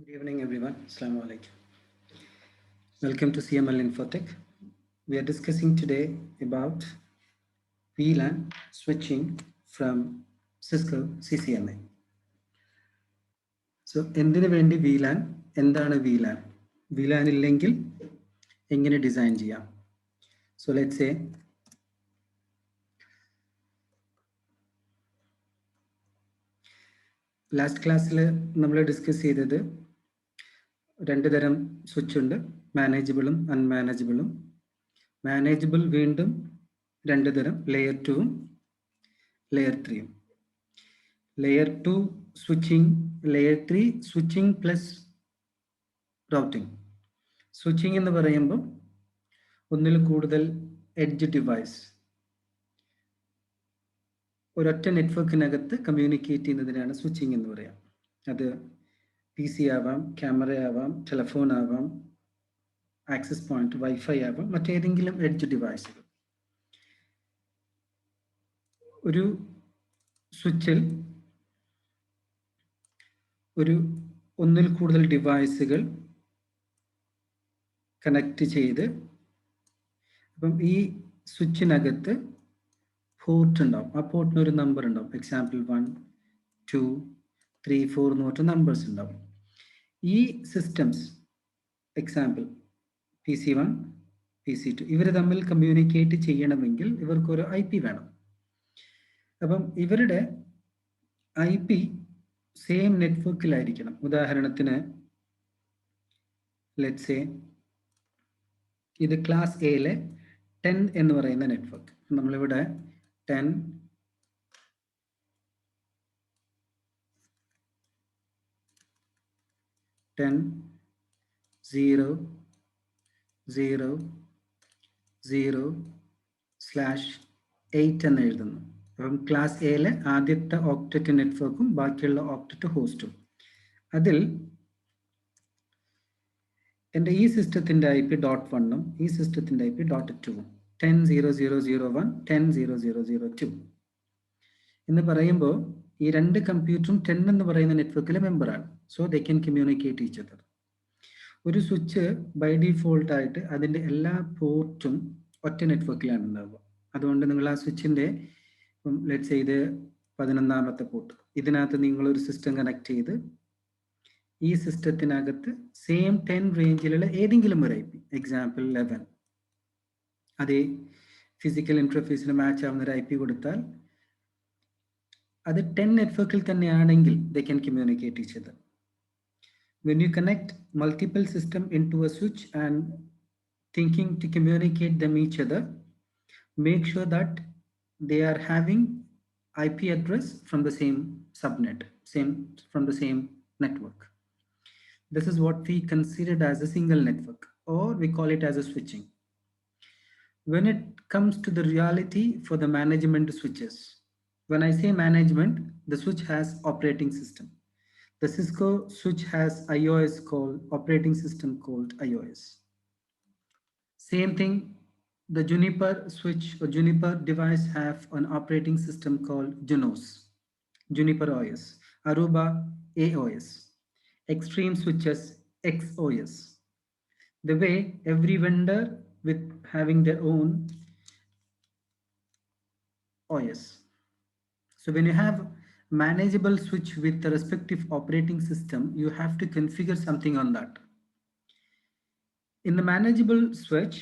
Good evening, everyone. Assalamu alaikum. Welcome to CML Infotech. We are discussing today about VLAN switching from Cisco CCNA. So, എന്തിനു വേണ്ടി VLAN? എന്താണ് VLAN? VLAN ഇല്ലെങ്കിൽ എങ്ങനെ design ചെയ്യാം? So, let's say last ക്ലാസ്സിൽ നമ്മൾ discuss ചെയ്തത് രണ്ട് തരം സ്വിച്ച് ഉണ്ട്, മാനേജബിളും അൺമാനേജബിളും. മാനേജബിൾ വീണ്ടും രണ്ട് തരം, ലെയർ 2ഉം ലെയർ 3ഉം. Layer 2 switching, layer 3 switching plus routing. Switching എന്ന് പറയുമ്പോൾ ഒന്നിൽ കൂടുതൽ എഡ്ജ് ഡിവൈസ് ഒരൊറ്റ നെറ്റ്വർക്കിനകത്ത് കമ്മ്യൂണിക്കേറ്റ് ചെയ്യുന്നതിനാണ് സ്വിച്ചിങ് എന്ന് പറയാം. അത് PC ആവാം, ക്യാമറ ആവാം, ടെലിഫോൺ ആവാം, ആക്സസ് പോയിന്റ്, വൈഫൈ ആവാം, മറ്റേതെങ്കിലും എഡ്ജ് ഡിവൈസുകൾ. ഒരു സ്വിച്ചിൽ ഒന്നിൽ കൂടുതൽ ഡിവൈസുകൾ കണക്ട് ചെയ്ത്, അപ്പം ഈ സ്വിച്ചിനകത്ത് പോർട്ട് ഉണ്ടാവും. ആ പോർട്ടിന് ഒരു നമ്പർ ഉണ്ടാവും. എക്സാമ്പിൾ 1, 2, 3, 4 എന്ന് പറഞ്ഞ നമ്പേഴ്സ് ഉണ്ടാവും. ഈ സിസ്റ്റംസ്, എക്സാമ്പിൾ PC1, PC2, ഇവർ തമ്മിൽ കമ്മ്യൂണിക്കേറ്റ് ചെയ്യണമെങ്കിൽ ഇവർക്കൊരു IP വേണം. അപ്പം ഇവരുടെ IP സെയിം നെറ്റ്വർക്കിലായിരിക്കണം. ഉദാഹരണത്തിന് ലെറ്റ്സ് സേ ഇത് ക്ലാസ് എയിലെ 10 എന്ന് പറയുന്ന നെറ്റ്വർക്ക്. നമ്മളിവിടെ 10 0 0 0/8 എന്ന് എഴുതുന്നു. അപ്പം ക്ലാസ് എയിലെ ആദ്യത്തെ ഓക്ടറ്റ് നെറ്റ്വർക്കും ബാക്കിയുള്ള ഓക്ടറ്റ് ഹോസ്റ്റും. അതിൽ എൻ്റെ ഈ സിസ്റ്റത്തിൻ്റെ IP .1ഉം ഈ സിസ്റ്റത്തിൻ്റെ IP .2ഉം 10.0.0.0.1 10.0.0.0.2 എന്ന് പറയുമ്പോൾ ഈ രണ്ട് കമ്പ്യൂട്ടറും 10 എന്ന് പറയുന്ന നെറ്റ്വർക്കിലെ മെമ്പറാണ്. So they can communicate each other. ഒരു സ്വിച്ച് ബൈ ഡിഫോൾട്ട് ആയിട്ട് അതിൻ്റെ എല്ലാ പോർട്ടും ഒറ്റ നെറ്റ്വർക്കിലാണ് ഉണ്ടാവുക. അതുകൊണ്ട് നിങ്ങൾ ആ സ്വിച്ചിൻ്റെ ലെറ്റ്സ് ഇത് 11ാമത്തെ പോർട്ട്, ഇതിനകത്ത് നിങ്ങളൊരു സിസ്റ്റം കണക്ട് ചെയ്ത് ഈ സിസ്റ്റത്തിനകത്ത് സെയിം 10 റേഞ്ചിലുള്ള ഏതെങ്കിലും ഒരു IP, എക്സാമ്പിൾ 11, അതേ ഫിസിക്കൽ ഇന്റർഫേസിന് മാച്ച് ആവുന്ന ഒരു IP കൊടുത്താൽ അത് 10 നെറ്റ്വർക്കിൽ തന്നെയാണെങ്കിൽ they can communicate each other. When you connect multiple system into a switch and thinking to communicate them each other, make sure that they are having IP address from the same subnet, from the same network. This is what we considered as a single network, or we call it as a switching. When it comes to the reality for the management switches, when I say management, the switch has operating system. The Cisco switch has iOS called operating system called iOS. Same thing, the Juniper switch or Juniper device have an operating system called Junos, Juniper OS, Aruba AOS, Extreme switches XOS. The way every vendor with having their own OS. So when you have manageable switch with the respective operating system, you have to configure something on that. In the manageable switch,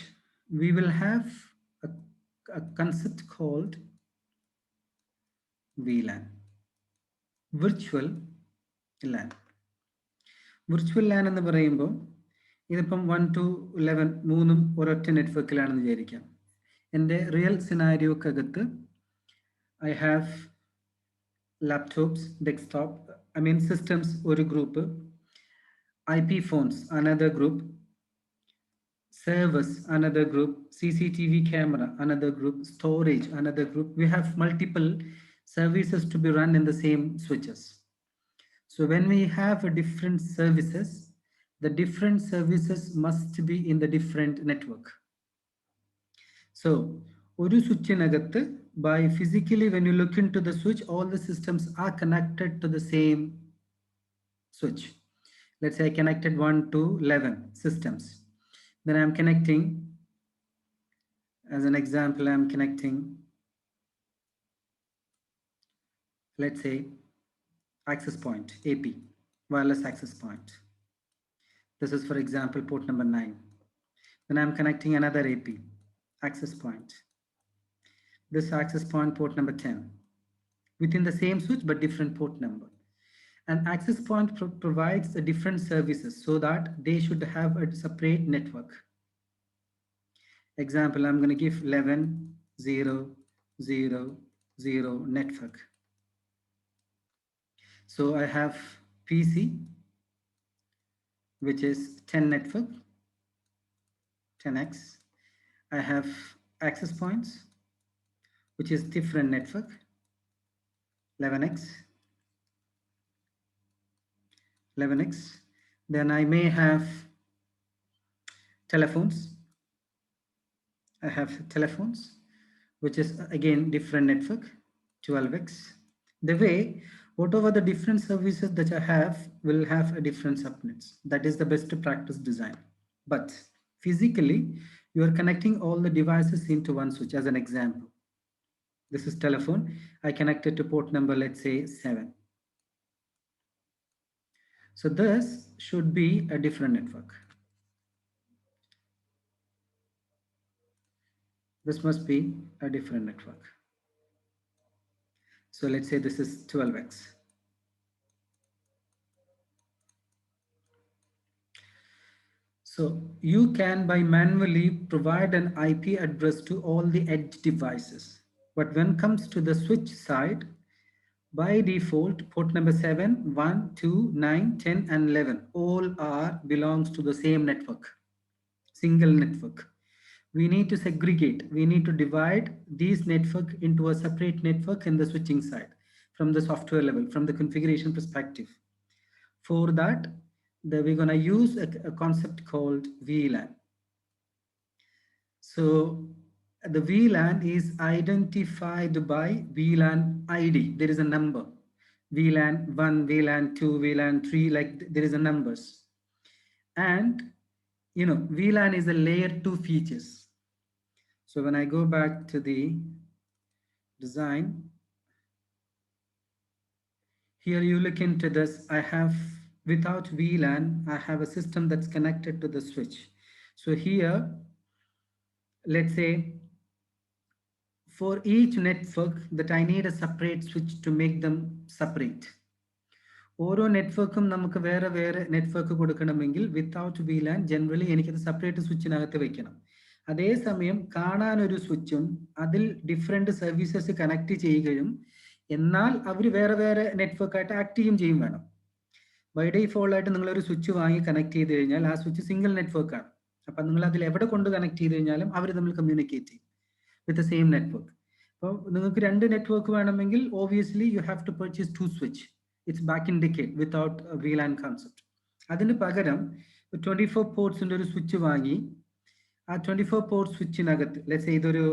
we will have a concept called VLAN, virtual LAN. Virtual LAN എന്ന് പറയുമ്പോൾ ഇതിപ്പം 1 to 11 മൂന്നും ഒരൊറ്റ നെറ്റ്വർക്കിലാണെന്ന് വിചാരിക്കാം. എൻ്റെ real സിനാരിയോക്കകത്ത് I have laptops, desktop, systems, ഒരു group, IP phones, another group, servers, another group, CCTV camera, another group, storage, another group. We have multiple services to be run in the same switches. So when we have different services, the different services must be in the different network. So ഒരു സ്വിച്ചിനകത്ത് by physically, when you look into the switch, all the systems are connected to the same switch. Let's say I connected 1 to 11 systems. Then I'm connecting, as an example, I'm connecting, let's say, access point, AP, wireless access point. This is, for example, port number 9. Then I'm connecting another AP, access point. This access point, port number 10. Within the same switch, but different port number. An access point provides a different services so that they should have a separate network. Example, I'm going to give 11.0.0.0 network. So I have PC, which is 10 network, 10x. I have access points, which is different network, 11x, 11x. Then I may have telephones. I have telephones, which is again different network, 12x. The way, whatever the different services that I have will have a different subnets. That is the best practice design. But physically, you are connecting all the devices into one switch. As an example, this is telephone. I connected to port number, let's say 7. So this should be a different network. This must be a different network. So let's say this is 12x. So you can by manually provide an IP address to all the edge devices. But when it comes to the switch side, by default, port number 7, 1, 2, 9, 10, and 11 all are belongs to the same network, single network. We need to segregate. We need to divide these network into a separate network in the switching side from the software level, from the configuration perspective. For that, we're going to use a concept called VLAN. So the VLAN is identified by VLAN ID. There is a number. VLAN 1, VLAN 2, VLAN 3, like there is a numbers. And you know, VLAN is a layer 2 features. So when I go back to the design, here you look into this, I have, without VLAN, I have a system that's connected to the switch. So here, let's say, for each network that I need a separate switch to make them separate. ഓരോ നെറ്റ്വർക്കും നമുക്ക് വേറെ വേറെ network കൊടുക്കണമെങ്കിൽ without VLAN generally എനിക്കത് separate സ്വിച്ചിനകത്ത് വെക്കണം. അതേസമയം കാണാനൊരു സ്വിച്ചും അതിൽ ഡിഫറെൻറ്റ് സർവീസസ് കണക്ട് ചെയ്യുകയും എന്നാൽ അവർ വേറെ വേറെ നെറ്റ്വർക്കായിട്ട് ആക്ട് ചെയ്യും വേണം. ബൈ ഡിഫോൾട്ടായിട്ട് നിങ്ങളൊരു സ്വിച്ച് വാങ്ങി കണക്ട് ചെയ്ത് കഴിഞ്ഞാൽ ആ സ്വിച്ച് സിംഗിൾ നെറ്റ്വർക്കാണ്. അപ്പം നിങ്ങൾ അതിൽ എവിടെ കൊണ്ട് കണക്ട് ചെയ്ത് കഴിഞ്ഞാലും അവർ തമ്മിൽ കമ്മ്യൂണിക്കേറ്റ് ചെയ്യും വിത്ത് ദ സെയിം നെറ്റ്വർക്ക്. അപ്പോൾ നിങ്ങൾക്ക് രണ്ട് നെറ്റ്വർക്ക് വേണമെങ്കിൽ obviously you have to purchase 2 switch. It's back in decade without a VLAN concept. അതിന് പകരം 24 പോർട്സിൻ്റെ ഒരു സ്വിച്ച് വാങ്ങി ആ 24 പോർട്ട് സ്വിച്ചിനകത്ത് ലെറ്റ്സ് സേ ഇതൊരു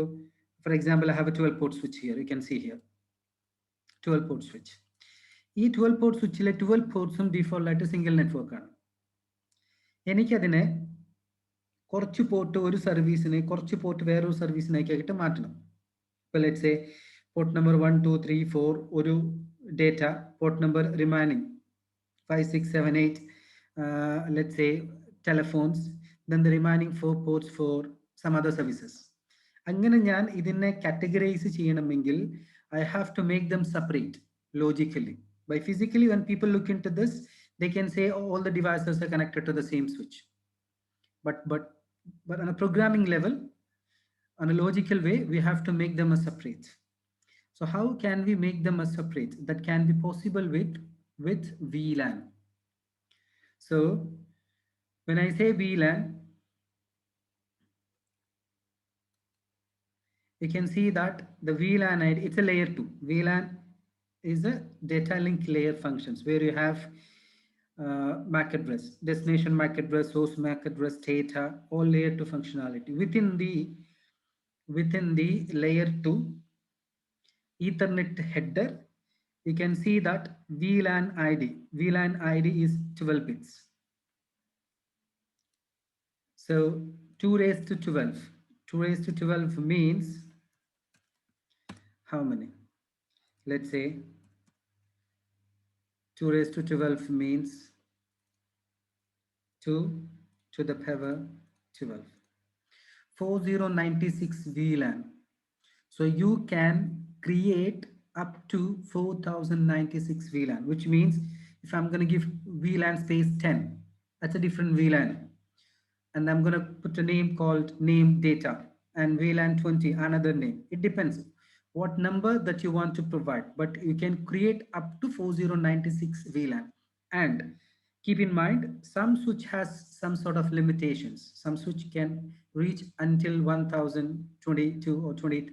for example I have a 12 port switch here, you can see here 12 port switch. ഈ 12 port സ്വിച്ചിലെ 12 പോർട്സും ഡിഫോൾട്ടായിട്ട് single നെറ്റ്വർക്കാണ്. എനിക്കതിനെ കുറച്ച് പോർട്ട് ഒരു സർവീസിനെ കുറച്ച് പോർട്ട് വേറൊരു സർവീസിനേക്കായിട്ട് മാറ്റണം. ഇപ്പോൾ ലെറ്റ്സ് സേ പോർട്ട് നമ്പർ 1, 2, 3, 4 ഒരു data, port number remaining 5, 6, 7, 8, let's say telephones, then the remaining 4 ports for some other services. അങ്ങനെ ഞാൻ ഇതിനെ categorize ചെയ്യണമെങ്കിൽ I have to make them separate logically. By physically, when people look into this, they can say all the devices are connected to the same switch. But on a programming level, on a logical way, we have to make them a separate. So how can we make them a separate? That can be possible with VLAN. So when I say VLAN, you can see that the VLAN ID, it's a layer 2. VLAN is a data link layer functions where you have MAC address, destination MAC address, source MAC address, data, all layer 2 functionality. Within the layer 2 Ethernet header, you can see that VLAN ID is 12 bits. So 2 raised to 12. 2 raised to 12 means how many? Let's say 2 raised to 12 means 2 to the power 12. 4096 VLAN. So you can create up to 4096 VLAN, which means if I'm going to give VLAN space 10, that's a different VLAN. And I'm going to put a name called name data, and VLAN 20, another name. It depends what number that you want to provide, but you can create up to 4096 VLAN. And keep in mind, some switch has some sort of limitations. Some switch can reach until 1022 or 20,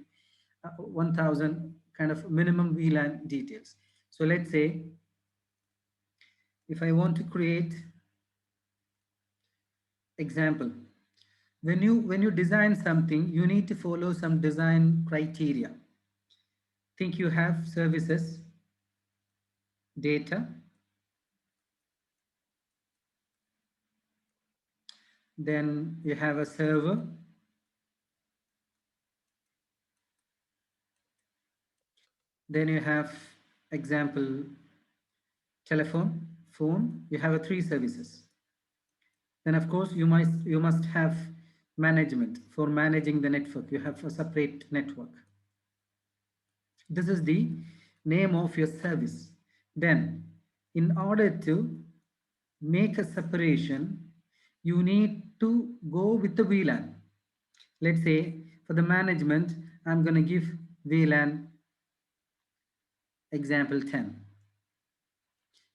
1000 kind of minimum VLAN details. So let's say if I want to create example, when you design something, you need to follow some design criteria. Think you have services, data, then you have a server, then you have example telephone, phone. You have a 3 services. Then of course you must have management. For managing the network, you have a separate network. This is the name of your service. Then in order to make a separation, you need to go with the VLAN. Let's say for the management, I'm going to give VLAN example 10.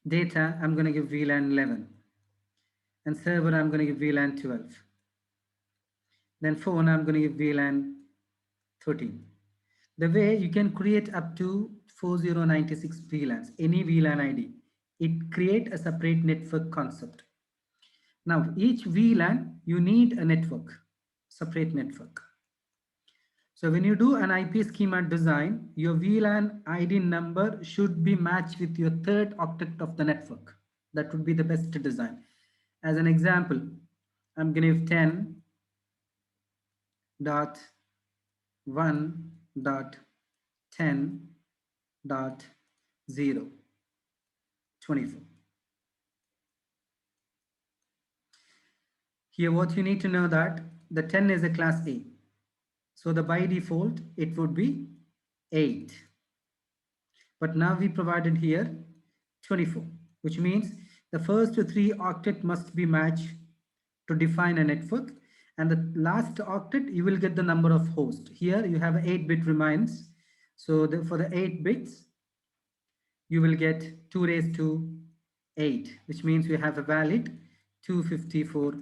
Data, I'm going to give VLAN 11. And server, I'm going to give VLAN 12. Then phone, I'm going to give VLAN 13. The way you can create up to 4096 VLANs, any VLAN ID, it create a separate network concept. Now, each VLAN, you need a network, separate network. So when you do an IP schema design, your VLAN ID number should be matched with your third octet of the network. That would be the best design. As an example, I'm going to give 10.1.10.024. Here what you need to know that the 10 is a class A. So the by default, it would be 8. But now we provided here 24, which means the first 3 octet must be matched to define a network. And the last octet, you will get the number of hosts. Here you have 8-bit remains. So for the 8 bits, you will get 2 raised to 8, which means we have a valid 254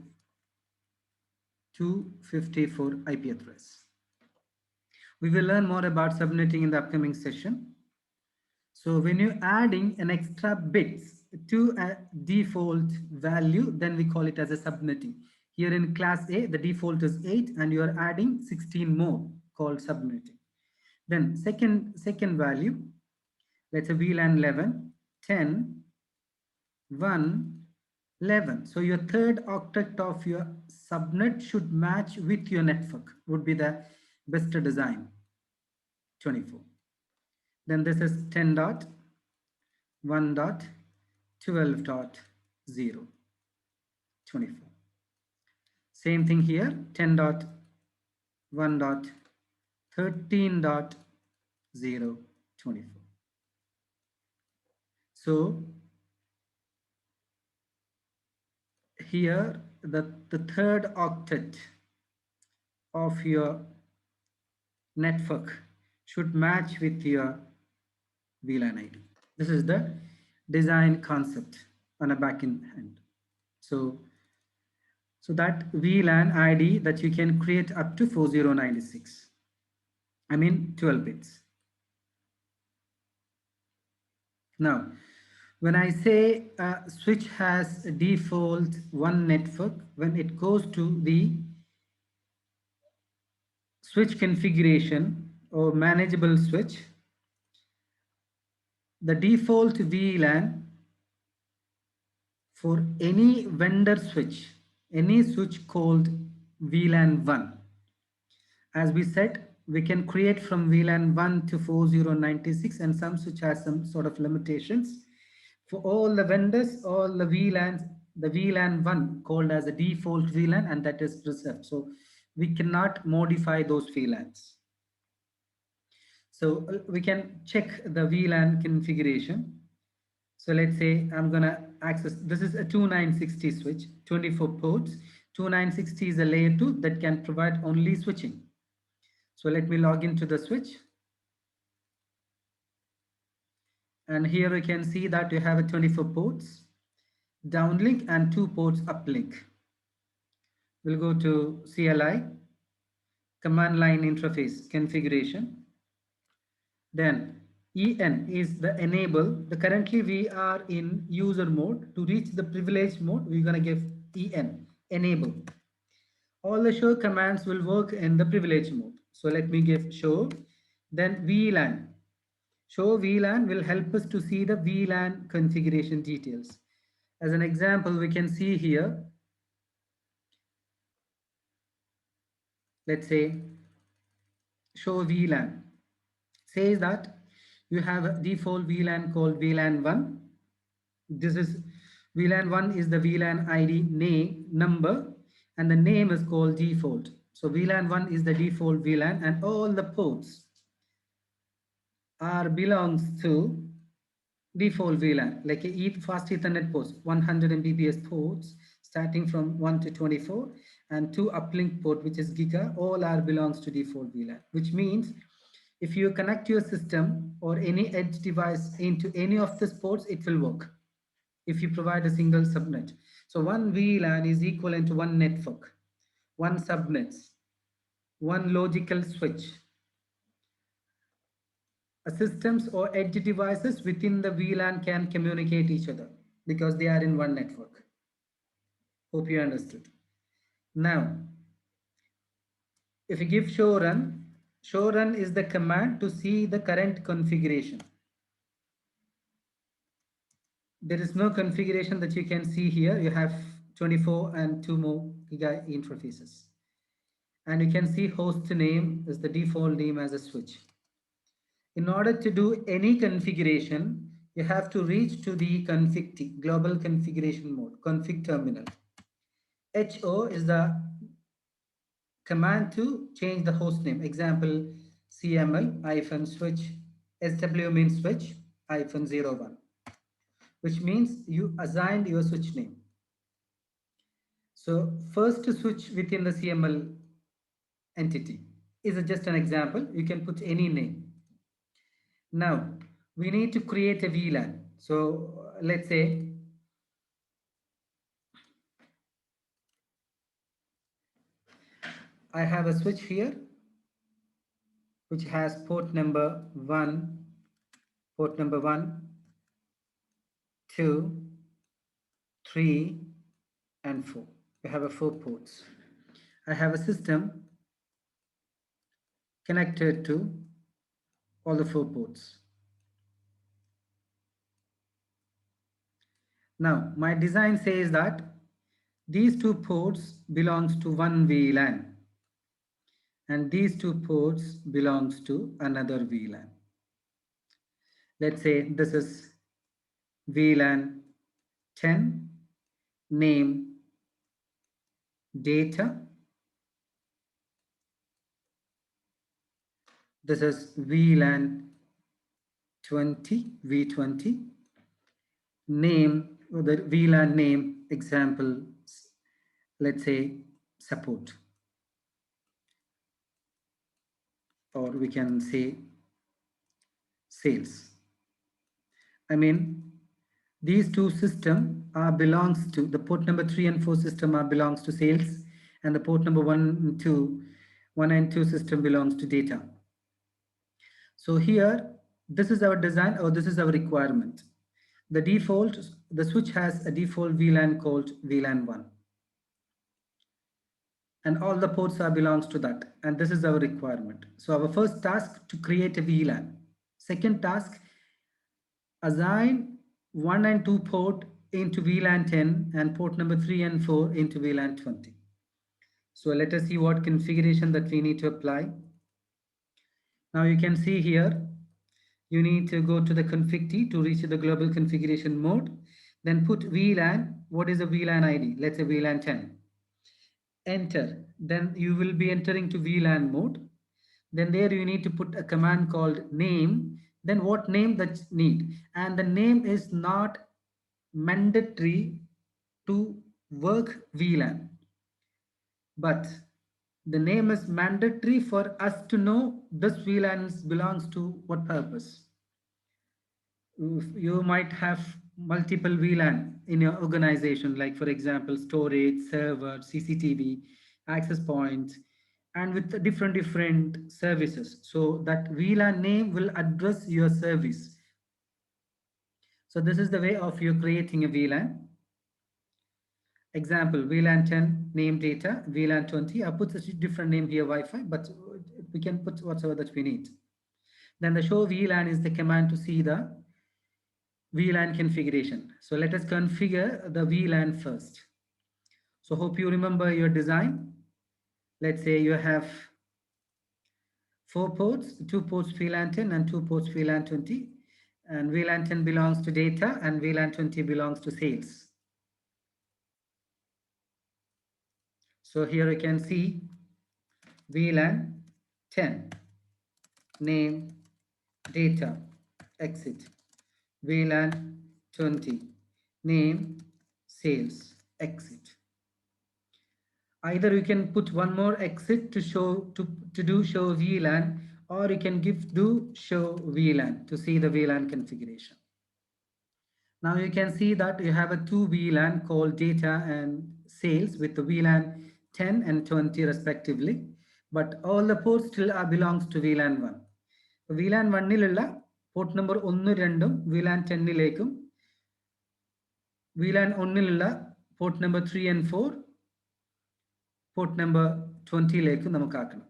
IP address. We will learn more about subnetting in the upcoming session. So when you're adding an extra bits to a default value, then we call it as a subnetting. Here in class A, the default is 8 and you are adding 16 more called subnetting. Then second value, let's say VLAN 11, 10, 1, 11. So your third octet of your subnet should match with your network, would be the best design, 24. Then this is 10.1.12.0, 24. Same thing here, 10.1.13.0, 24. So here the third octet of your network should match with your VLAN ID. This is the design concept on a backend end. So that VLAN ID that you can create up to 4096. I mean 12 bits. Now, when I say a switch has a default one network, when it goes to the switch configuration or manageable switch, the default VLAN for any vendor switch any switch called VLAN 1. As we said, we can create from VLAN 1 to 4096, and some switch has some sort of limitations. For all the vendors, all the VLANs, the VLAN 1 called as a default VLAN, and that is preserved. So we cannot modify those VLANs. So we can check the VLAN configuration. So let's say I'm gonna access, this is a 2960 switch, 24 ports. 2960 is a layer 2 that can provide only switching. So let me log into the switch. And here we can see that you have a 24 ports downlink and 2 ports uplink. We'll go to CLI, command line interface configuration. Then EN is the enable. Currently we are in user mode. To reach the privileged mode, we're gonna give EN, enable. All the show commands will work in the privilege mode. So let me give show, then VLAN. Show VLAN will help us to see the VLAN configuration details. As an example, we can see here, let's say, show VLAN. Says that you have a default VLAN called VLAN 1. This is VLAN 1 is the VLAN ID name number, and the name is called default. So VLAN 1 is the default VLAN, and all the ports are belongs to default VLAN, like a fast Ethernet ports, 100 Mbps ports starting from 1 to 24, and 2 uplink port, which is giga, all are belongs to default VLAN, which means if you connect your system or any edge device into any of these ports, it will work if you provide a single subnet. So one VLAN is equivalent to one network, one subnets, one logical switch. Systems or edge devices within the VLAN can communicate each other because they are in one network. Hope you understood. Now, if you give show run is the command to see the current configuration. There is no configuration that you can see here. You have 24 and 2 more giga interfaces. And you can see host name is the default name as a switch. In order to do any configuration, you have to reach to the config global configuration mode, config terminal. HO is the command to change the host name. Example, CML-switch, SW means switch -01, which means you assigned your switch name. So first switch within the CML entity is just an example. You can put any name. Now we need to create a VLAN. So let's say I have a switch here which has port number 1, 2, 3, and 4. We have 4 ports. I have a system connected to all the 4 ports. Now, my design says that these 2 ports belongs to one VLAN, and these 2 ports belongs to another VLAN. Let's say this is VLAN 10, name data. This is VLAN 20, V20, name, or the VLAN name example, let's say support, or we can say sales. I mean, these 2 systems belongs to the port number 3 and 4 system belongs to sales, and the port number 1 and 2 system belongs to data. So here, this is our design, or this is our requirement. The switch has a default VLAN called VLAN 1. And all the ports belongs to that. And this is our requirement. So our first task to create a VLAN. Second task, assign 1 and 2 port into VLAN 10 and port number 3 and 4 into VLAN 20. So let us see what configuration that we need to apply. Now you can see here, you need to go to the config T to reach the global configuration mode. Then put VLAN. What is the VLAN ID? Let's say VLAN 10. Enter. Then you will be entering to VLAN mode. Then there you need to put a command called name. Then what name that need? And the name is not mandatory to work VLAN, but the name is mandatory for us to know this VLAN belongs to what purpose. You might have multiple VLAN in your organization, like for example, storage, server, CCTV, access points, and with different services. So that VLAN name will address your service. So this is the way of you creating a VLAN. Example, VLAN 10 name data, VLAN 20. I put a different name here, Wi-Fi, but we can put whatever that we need. Then the show VLAN is the command to see the VLAN configuration. So let us configure the VLAN first. So hope you remember your design. Let's say you have 4 ports, 2 ports VLAN 10 and 2 ports VLAN 20. And VLAN 10 belongs to data and VLAN 20 belongs to sales. So here you can see VLAN 10, name, data, exit. VLAN 20, name, sales, exit. Either you can put one more exit to show to do show VLAN, or you can do show VLAN to see the VLAN configuration. Now you can see that you have a 2 VLAN called data and sales with the VLAN 10 and 20 respectively, but all the ports still belongs to VLAN 1. VLAN 1 port number 1 2 VLAN 10 VLAN 1 port number 3 and 4 port number 20 namakakana.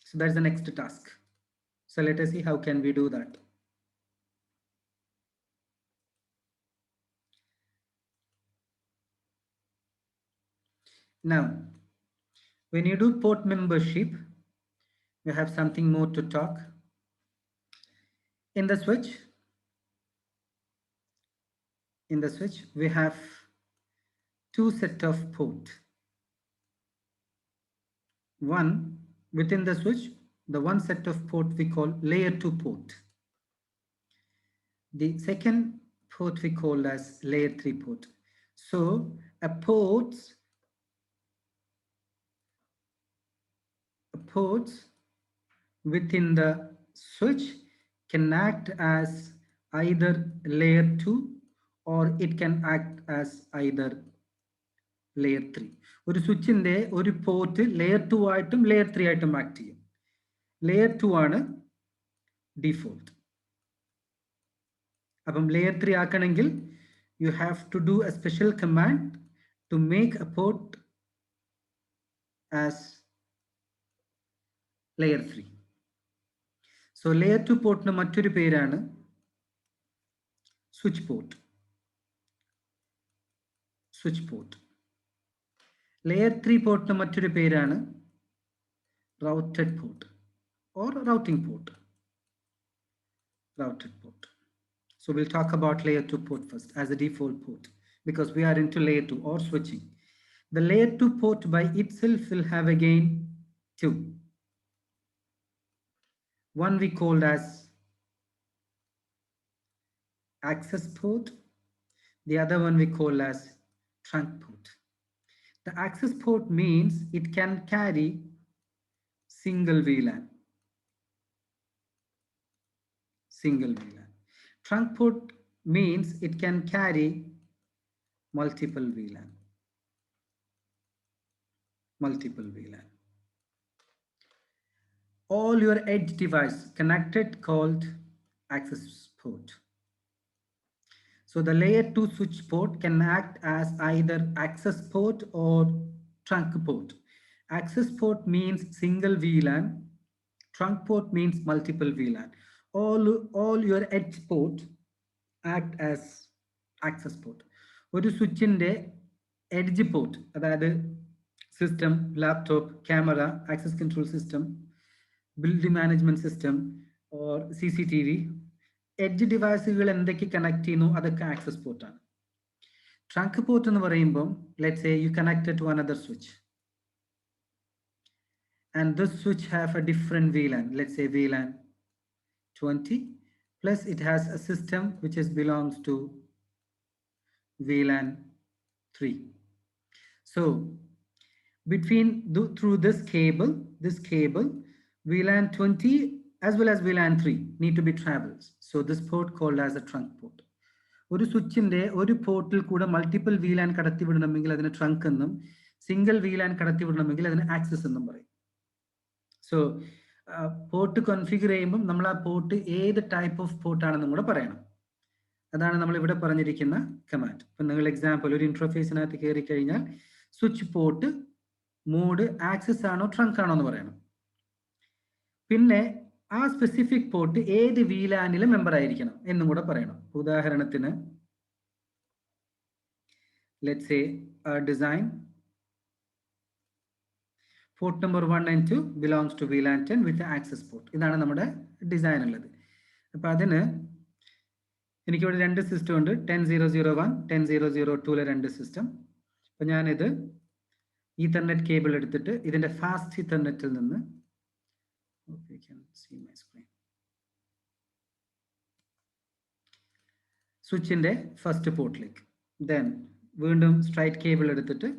So that's the next task. So let us see how can we do that. Now, when you do port membership, you have something more to talk. In the switch, we have 2 set of port. One within the switch, the one set of port we call layer 2 port. The second port we call as layer 3 port. So a ports within the switch can act as either layer 2 or it can act as either layer 3. ഒരു സ്വിച്ചിന്റെ ഒരു port layer 2 ആയിട്ടും layer 3 ആയിട്ടും act ചെയ്യും. Layer 2 ആണ് default. അപ്പം layer 3 ആക്കണമെങ്കിൽ you have to do a special command to make a port as layer 3. So layer 2 port മറ്റൊരു പേരാണ് switch port. Layer 3 port മറ്റൊരു പേരാണ് routed port or routing port. So we'll talk about layer 2 port first as a default port because we are into layer 2 or switching. The layer 2 port by itself will have again 2. One we called as access port. The other one we call as trunk port. The access port means it can carry single VLAN. Trunk port means it can carry multiple VLAN. All your edge device connected called access port. So the layer 2 switch port can act as either access port or trunk port. Access port means single VLAN. Trunk port means multiple VLAN. All your edge port act as access port. ഒരു സ്വിച്ചിൻ്റെ edge port, അതായത് system, laptop, camera, access control system, building management system or CCTV, edge ഡിവൈസുകൾ എന്തൊക്കെ connect ചെയ്യുന്നു അതൊക്കെ access പോർട്ടാണ്. Trunk port എന്ന് പറയുമ്പോൾ let's say you connected to another switch and this switch have a different VLAN, let's say VLAN 20, plus it has a system which is belongs to VLAN 3. So between through this cable VLAN 20 as well as VLAN 3 need to be traveled. So this port called as a trunk port. ഒരു സ്വിച്ചിന്റെ ഒരു പോർട്ടിൽ കൂടെ multiple VLAN കടത്തിവിടണമെങ്കിൽ അതിനെ trunk എന്നും, single VLAN കടത്തിവിടണമെങ്കിൽ അതിന് access എന്നും പറയും. സോ പോർട്ട് കോൺഫിഗർ ചെയ്യുമ്പോൾ നമ്മൾ ആ പോർട്ട് ഏത് ടൈപ്പ് ഓഫ് പോർട്ടാണെന്നും കൂടെ പറയണം. അതാണ് നമ്മൾ ഇവിടെ പറഞ്ഞിരിക്കുന്ന കമാൻഡ്. ഇപ്പം നിങ്ങൾ എക്സാമ്പിൾ ഒരു ഇന്റർഫേസിനകത്ത് കയറി കഴിഞ്ഞാൽ സ്വിച്ച് പോർട്ട് മോഡ് ആക്സസ് ആണോ ട്രങ്ക് ആണോ എന്ന് പറയണം. പിന്നെ ആ സ്പെസിഫിക് പോർട്ട് ഏത് VLANിലും മെമ്പർ ആയിരിക്കണം എന്നും കൂടെ പറയണം. ഉദാഹരണത്തിന് let's say design port number 1 and 2 belongs to VLAN 10 with the access port. ഇതാണ് നമ്മുടെ ഡിസൈൻ ഉള്ളത്. അപ്പോൾ അതിന് എനിക്കിവിടെ രണ്ട് സിസ്റ്റം ഉണ്ട്, 10001 10002 രണ്ട് സിസ്റ്റം. അപ്പോൾ ഞാനിത് ഈതർനെറ്റ് കേബിൾ എടുത്തിട്ട് ഇതിൻ്റെ ഫാസ്റ്റ് ഈതർനെറ്റിൽ നിന്ന് സ്വിച്ചിൻ്റെ ഫസ്റ്റ് പോർട്ടിലേക്ക്, ദെൻ വീണ്ടും സ്ട്രൈറ്റ് കേബിൾ എടുത്തിട്ട്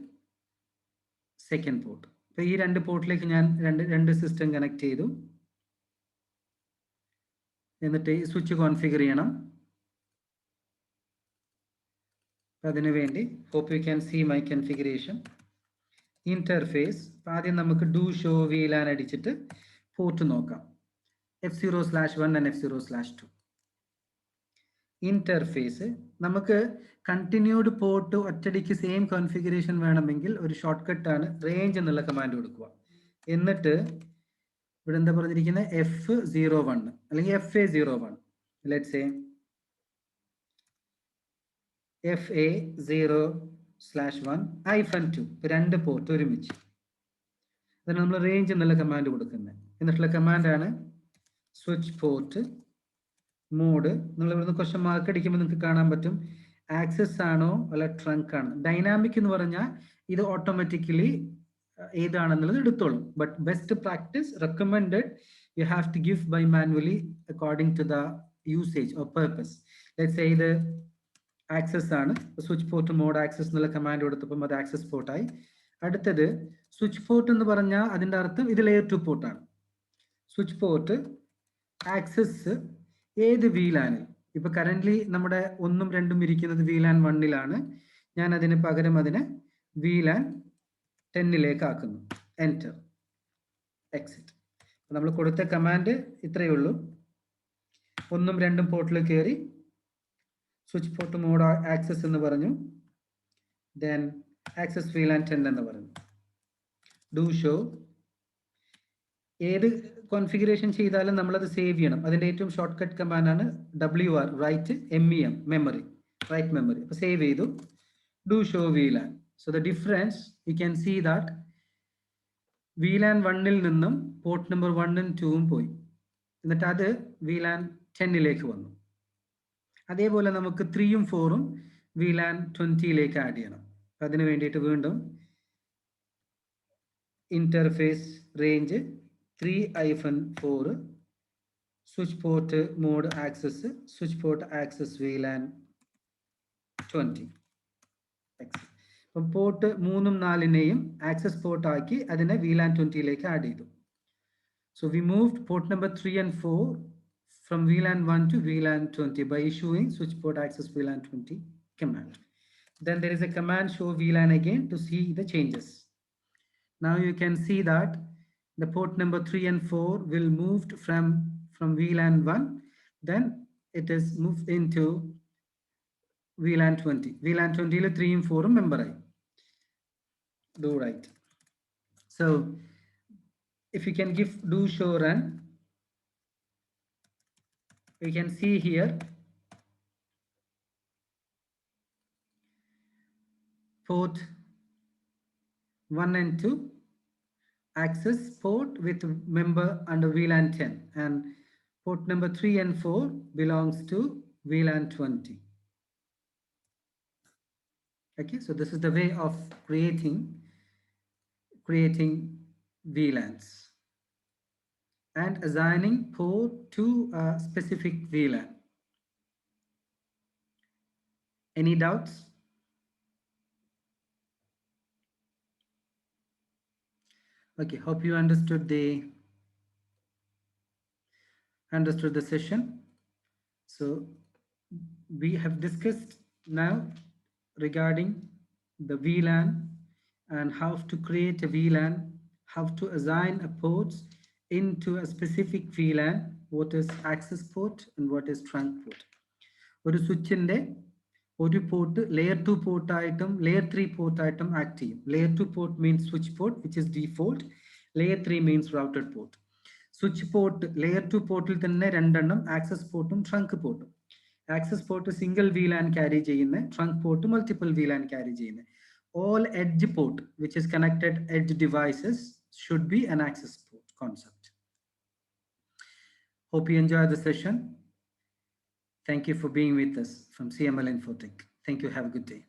സെക്കൻഡ് പോർട്ട്. അപ്പോൾ ഈ രണ്ട് പോർട്ടിലേക്ക് ഞാൻ രണ്ട് സിസ്റ്റം കണക്ട് ചെയ്തു. എന്നിട്ട് ഈ സ്വിച്ച് കോൺഫിഗർ ചെയ്യണം. അതിനു വേണ്ടി hope you can see my configuration interface. ആദ്യം നമുക്ക് ഡു ഷോ VLAN അടിച്ചിട്ട് പോർട്ട് നോക്കാം. F0/1 and F0/2. ഇന്റർഫേസ് നമുക്ക് കണ്ടിന്യൂഡ് പോർട്ട് ഒറ്റടിക്ക് സെയിം കോൺഫിഗറേഷൻ വേണമെങ്കിൽ ഒരു ഷോർട്ട് കട്ടാണ് റേഞ്ച് എന്നുള്ള കമാൻഡ് കൊടുക്കുക. എന്നിട്ട് ഇവിടെ എന്താ പറഞ്ഞിരിക്കുന്നത്, F01 അല്ലെങ്കിൽ FA01, ലെറ്റ്സ് സേ FA0/1 -2, രണ്ട് പോർട്ട് ഒരുമിച്ച്. അതാണ് നമ്മൾ റേഞ്ച് എന്നുള്ള കമാൻഡ് കൊടുക്കുന്നത്. എന്നിട്ടുള്ള കമാൻഡാണ് സ്വിച്ച് പോർട്ട് മോഡ്. നിങ്ങൾ ഇവിടുന്ന് ക്വസ്റ്റ്യൻ മാർക്ക് അടിക്കുമ്പോൾ നിങ്ങൾക്ക് കാണാൻ പറ്റും ആക്സസ് ആണോ അല്ല ട്രങ്ക് ആണ്. ഡൈനാമിക് എന്ന് പറഞ്ഞാൽ ഇത് ഓട്ടോമാറ്റിക്കലി ഏതാണെന്നുള്ളത് എടുത്തോളും. But best practice recommended you have to give by manually according to the usage or purpose. Let's say ഇത് ആക്സസ് ആണ്, സ്വിച്ച് പോർട്ട് മോഡ് ആക്സസ് എന്നുള്ള കമാൻഡ് കൊടുത്തപ്പം അത് ആക്സസ് പോർട്ടായി. അടുത്തത് സ്വിച്ച് പോർട്ട് എന്ന് പറഞ്ഞാൽ അതിൻ്റെ അർത്ഥം ഇത് ലെയർ 2 പോർട്ടാണ്. സ്വിച്ച് പോർട്ട് ആക്സസ് ഏത് VLANിൽ, ഇപ്പൊ കറന്റ്ലി നമ്മുടെ 1ഉം 2ഉം ഇരിക്കുന്നത് VLAN 1ലാണ്. ഞാൻ അതിന് പകരം അതിനെ VLAN 10ലേക്ക് ആക്കുന്നു. Enter, exit. നമ്മൾ കൊടുത്ത കമാൻഡ് ഇത്രയേ ഉള്ളൂ. 1ഉം 2ഉം പോർട്ടിൽ കയറി സ്വിച്ച് പോർട്ട് മോഡ് ആക്സസ് എന്ന് പറഞ്ഞു, ദെൻ ആക്സസ് VLAN 10 എന്ന് പറഞ്ഞു. ഡു ഷോ ഏത് കോൺഫിഗറേഷൻ ചെയ്താലും നമ്മളത് സേവ് ചെയ്യണം. അതിൻ്റെ ഏറ്റവും ഷോർട്ട് കട്ട് കമാൻഡാണ് WR, write MEM, memory, write memory. അപ്പോൾ സേവ് ചെയ്തു. Do show VLAN. So the difference you can see that VLAN 1ൽ നിന്നും പോർട്ട് നമ്പർ 1ഉം 2ഉം പോയി, എന്നിട്ട് അത് VLAN 10ലേക്ക് വന്നു. അതേപോലെ നമുക്ക് 3ഉം 4ഉം VLAN 20ലേക്ക് ആഡ് ചെയ്യണം. അതിന് വേണ്ടിയിട്ട് വീണ്ടും interface range 3-4 switch port mode access, switch port access VLAN 20. അപ്പം പോർട്ട് 3ഉം 4നെയും ആക്സസ് പോർട്ട് ആക്കി അതിനെ VLAN 20ലേക്ക് ആഡ് ചെയ്തു. So we moved port number 3 and 4 from VLAN 1 to VLAN 20 by issuing switch port access VLAN 20 command. Then there is a command show VLAN again to see the changes. Now you can see that the port number 3 and 4 will moved from VLAN 1, then it is moved into VLAN 20. VLAN 20 le 3 and 4 member I do right. So if you can give do show run, we can see here port 1 and 2, access port with member under VLAN 10, and port number 3 and 4 belongs to VLAN 20. Okay, so this is the way of creating VLANs and assigning port to a specific VLAN. Any doubts? Okay, hope you understood the session. So we have discussed now regarding the VLAN and how to create a VLAN, how to assign a ports into a specific VLAN, what is access port and what is trunk port. ഒരു സ്വിച്ചിന്റെ ഒരു port layer 2 പോർട്ടായിട്ടും layer 3 പോർട്ടായിട്ടും act ചെയ്യും. Layer 2 port means switch port which is default. Layer 3 means routed port. Switch port layer 2 പോർട്ടിൽ തന്നെ രണ്ടെണ്ണം, access പോർട്ടും ട്രങ്ക് പോർട്ടും. Access port single VLAN carry ചെയ്യുന്ന, trunk port multiple VLAN carry ചെയ്യുന്ന. All edge port which is connected edge devices should be an access port concept. Hope you enjoyed the session. Thank you for being with us from CML Infotech. Thank you. Have a good day.